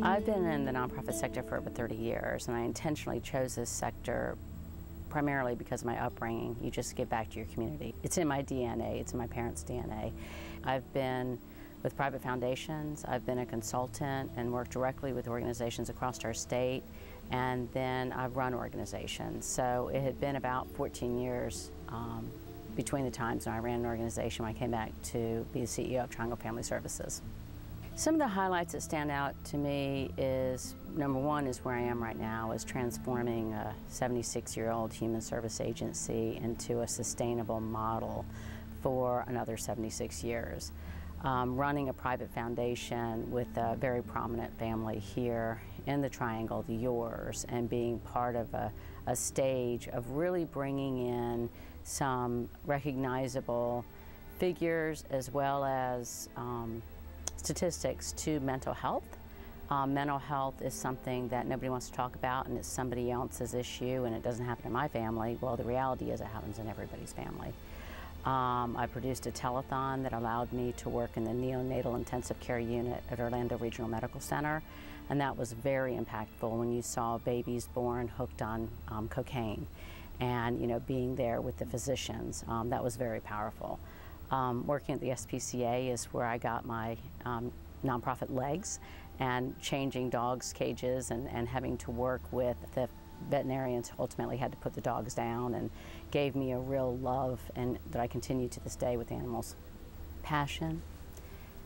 I've been in the nonprofit sector for over 30 years, and I intentionally chose this sector primarily because of my upbringing. You just give back to your community. It's in my DNA, it's in my parents' DNA. I've been with private foundations, I've been a consultant and worked directly with organizations across our state, and then I've run organizations. So it had been about 14 years between the times when I ran an organization when I came back to be the CEO of Triangle Family Services. Some of the highlights that stand out to me is, number one is where I am right now, is transforming a 76-year-old human service agency into a sustainable model for another 76 years. Running a private foundation with a very prominent family here in the Triangle, the Yours, and being part of a stage of really bringing in some recognizable figures as well as statistics to mental health. Mental health is something that nobody wants to talk about, and it's somebody else's issue, and it doesn't happen in my family. Well, the reality is it happens in everybody's family. I produced a telethon that allowed me to work in the neonatal intensive care unit at Orlando Regional Medical Center, and that was very impactful when you saw babies born hooked on cocaine, and being there with the physicians. That was very powerful. Working at the SPCA is where I got my nonprofit legs, and changing dogs' cages and having to work with the veterinarians who ultimately had to put the dogs down, and gave me a real love and that I continue to this day with animals. Passion.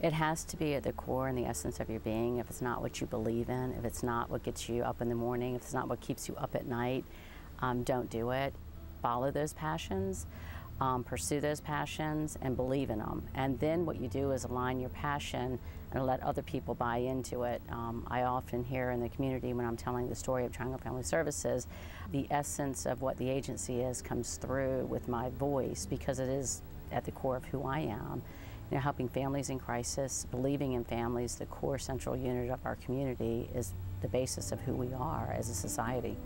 It has to be at the core and the essence of your being. If it's not what you believe in, if it's not what gets you up in the morning, if it's not what keeps you up at night, don't do it. Follow those passions. Pursue those passions and believe in them. And then what you do is align your passion and let other people buy into it. I often hear in the community when I'm telling the story of Triangle Family Services, the essence of what the agency is comes through with my voice, because it is at the core of who I am. Helping families in crisis, believing in families, the core central unit of our community, is the basis of who we are as a society.